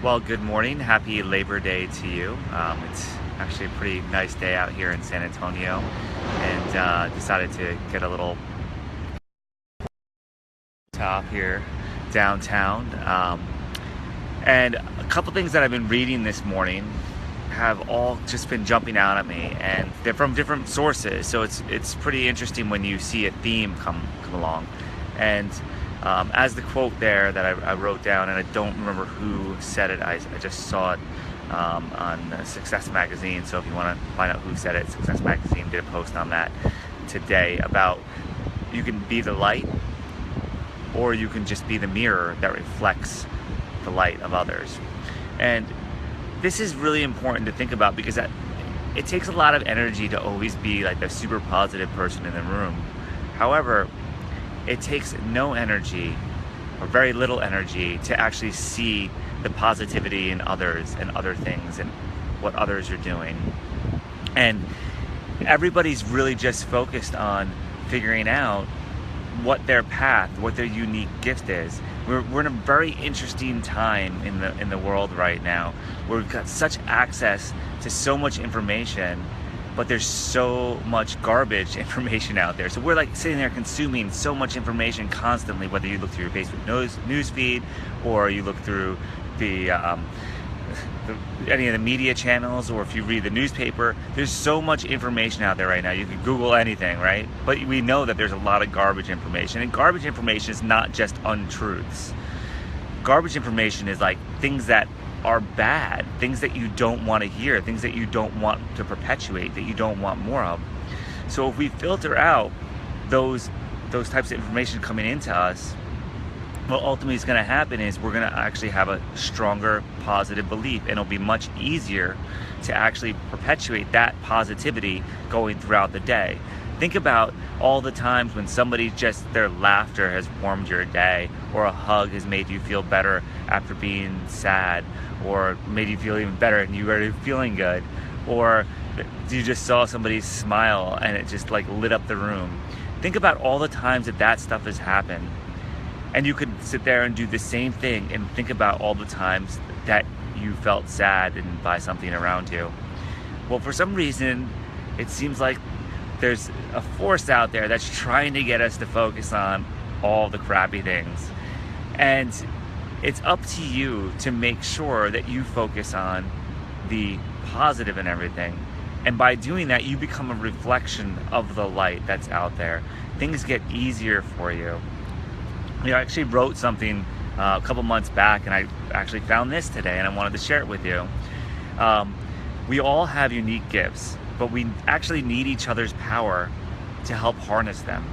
Well, good morning. Happy Labor Day to you. It's actually a pretty nice day out here in San Antonio, and decided to get a little top here downtown. And a couple things that I've been reading this morning have all just been jumping out at me, and they're from different sources. So it's pretty interesting when you see a theme come along. And as the quote there that I wrote down, and I don't remember who said it, I just saw it on Success Magazine. So if you want to find out who said it, Success Magazine did a post on that today about you can be the light, or you can just be the mirror that reflects the light of others. And this is really important to think about, because it takes a lot of energy to always be like the super positive person in the room. However, it takes no energy or very little energy to actually see the positivity in others and other things and what others are doing. And everybody's really just focused on figuring out what their path, what their unique gift is. We're in a very interesting time in the world right now, where we've got such access to so much information, but there's so much garbage information out there. So we're like sitting there consuming so much information constantly, whether you look through your Facebook news feed, or you look through any of the media channels, or if you read the newspaper. There's so much information out there right now. You can Google anything, right? But we know that there's a lot of garbage information, and garbage information is not just untruths. Garbage information is like things that are bad, things that you don't want to hear, things that you don't want to perpetuate, that you don't want more of. So if we filter out those types of information coming into us, what ultimately is going to happen is we're going to actually have a stronger positive belief, and it'll be much easier to actually perpetuate that positivity going throughout the day. Think about all the times when somebody, just their laughter has warmed your day, or a hug has made you feel better after being sad, or made you feel even better and you were feeling good, or you just saw somebody smile and it just like lit up the room. Think about all the times that stuff has happened. And you could sit there and do the same thing and think about all the times that you felt sad and by something around you. Well, for some reason, it seems like there's a force out there that's trying to get us to focus on all the crappy things. And it's up to you to make sure that you focus on the positive in everything. And by doing that, you become a reflection of the light that's out there. Things get easier for you. I actually wrote something a couple months back, and I actually found this today, and I wanted to share it with you. We all have unique gifts, but we actually need each other's power to help harness them.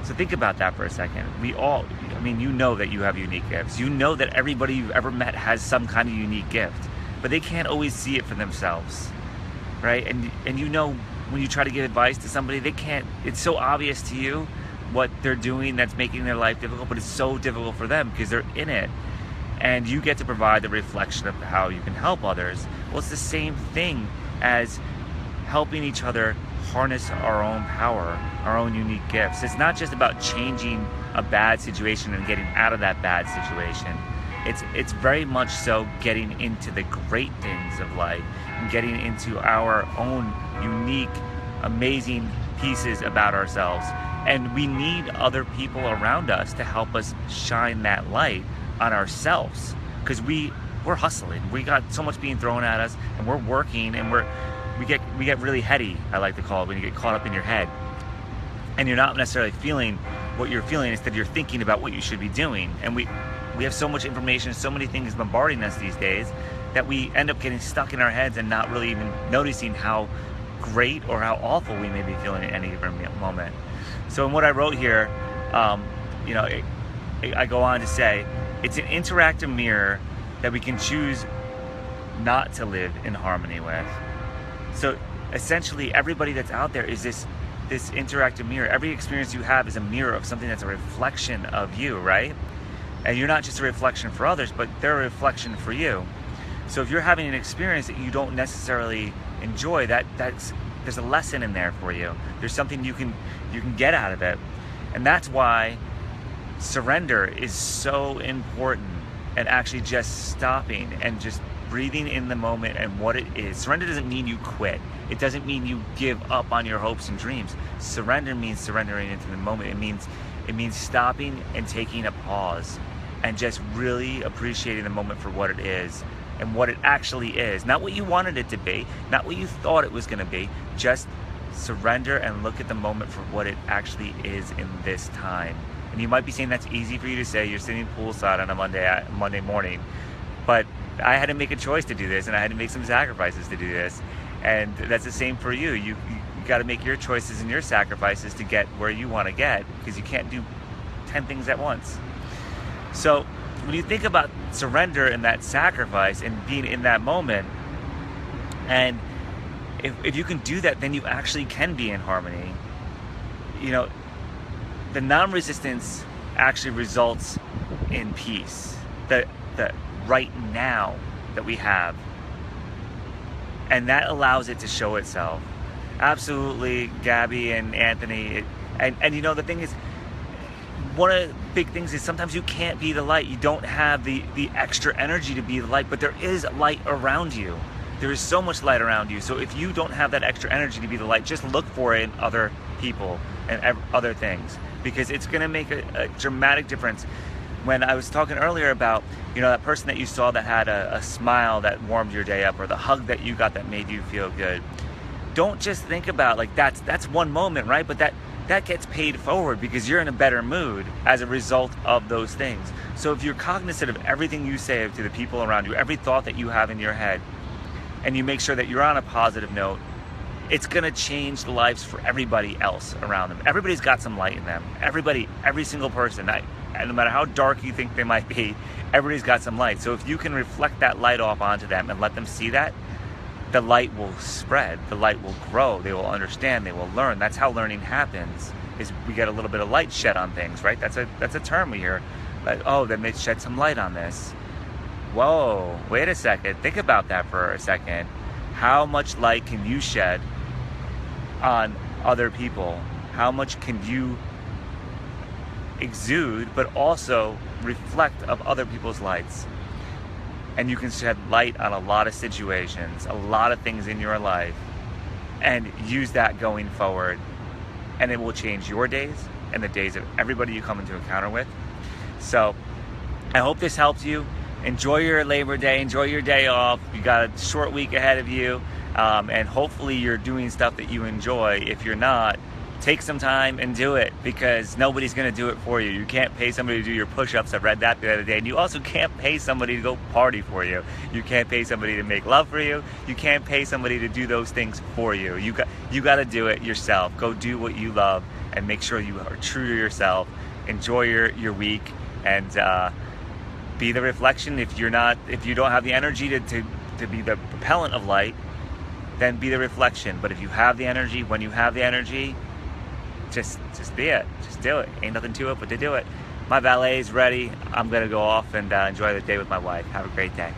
So think about that for a second. You know that you have unique gifts. You know that everybody you've ever met has some kind of unique gift, but they can't always see it for themselves, right? And you know, when you try to give advice to somebody, they can't. It's so obvious to you what they're doing that's making their life difficult, but it's so difficult for them because they're in it. And you get to provide the reflection of how you can help others. Well, it's the same thing as helping each other harness our own power, our own unique gifts. It's not just about changing a bad situation and getting out of that bad situation. It's very much so getting into the great things of life and getting into our own unique, amazing pieces about ourselves. And we need other people around us to help us shine that light on ourselves, because we're hustling. We got so much being thrown at us, and we're working, and we get really heady, I like to call it, when you get caught up in your head. And you're not necessarily feeling what you're feeling, instead you're thinking about what you should be doing. And we have so much information, so many things bombarding us these days, that we end up getting stuck in our heads and not really even noticing how great or how awful we may be feeling at any given moment. So in what I wrote here, I go on to say, it's an interactive mirror that we can choose not to live in harmony with. So essentially, everybody that's out there is this interactive mirror. Every experience you have is a mirror of something that's a reflection of you, right? And you're not just a reflection for others, but they're a reflection for you. So if you're having an experience that you don't necessarily enjoy, there's a lesson in there for you. There's something you can get out of it. And that's why surrender is so important. and actually just stopping and just breathing in the moment and what it is. Surrender doesn't mean you quit. It doesn't mean you give up on your hopes and dreams. Surrender means surrendering into the moment. It means stopping and taking a pause and just really appreciating the moment for what it is and what it actually is. Not what you wanted it to be, not what you thought it was going to be. Just surrender and look at the moment for what it actually is in this time. And you might be saying that's easy for you to say. You're sitting poolside on a Monday morning, but I had to make a choice to do this, and I had to make some sacrifices to do this. And that's the same for you. You got to make your choices and your sacrifices to get where you want to get, because you can't do 10 things at once. So when you think about surrender and that sacrifice and being in that moment, and if you can do that, then you actually can be in harmony. You know, the non-resistance actually results in peace. The right now that we have. And that allows it to show itself. Absolutely, Gabby and Anthony. And you know, the thing is, one of the big things is sometimes you can't be the light. You don't have the extra energy to be the light, but there is light around you. There is so much light around you. So if you don't have that extra energy to be the light, just look for it in other people and other things, because it's going to make a dramatic difference. When I was talking earlier about, you know, that person that you saw that had a smile that warmed your day up, or the hug that you got that made you feel good, don't just think about like that's one moment, right? But that gets paid forward because you're in a better mood as a result of those things. So if you're cognizant of everything you say to the people around you, every thought that you have in your head, and you make sure that you're on a positive note, it's going to change the lives for everybody else around them. Everybody's got some light in them. Everybody, every single person, and no matter how dark you think they might be, everybody's got some light. So if you can reflect that light off onto them and let them see that, the light will spread, the light will grow, they will understand, they will learn. That's how learning happens, is we get a little bit of light shed on things, right? That's a term we hear. Like, oh, then they shed some light on this. Whoa, wait a second, think about that for a second. How much light can you shed on other people? How much can you exude, but also reflect of other people's lights? And you can shed light on a lot of situations, a lot of things in your life, and use that going forward. And it will change your days and the days of everybody you come into encounter with. So I hope this helps you. Enjoy your Labor Day, enjoy your day off. You got a short week ahead of you, and hopefully you're doing stuff that you enjoy. If you're not, take some time and do it, because nobody's going to do it for you. You can't pay somebody to do your push-ups. I read that the other day. And you also can't pay somebody to go party for you. You can't pay somebody to make love for you. You can't pay somebody to do those things for you. You got to do it yourself. Go do what you love and make sure you are true to yourself. Enjoy your week, and be the reflection. If you don't have the energy to be the propellant of light, then be the reflection. But if you have the energy, when you have the energy, just be it. Just do it. Ain't nothing to it but to do it. My valet is ready. I'm going to go off and enjoy the day with my wife. Have a great day.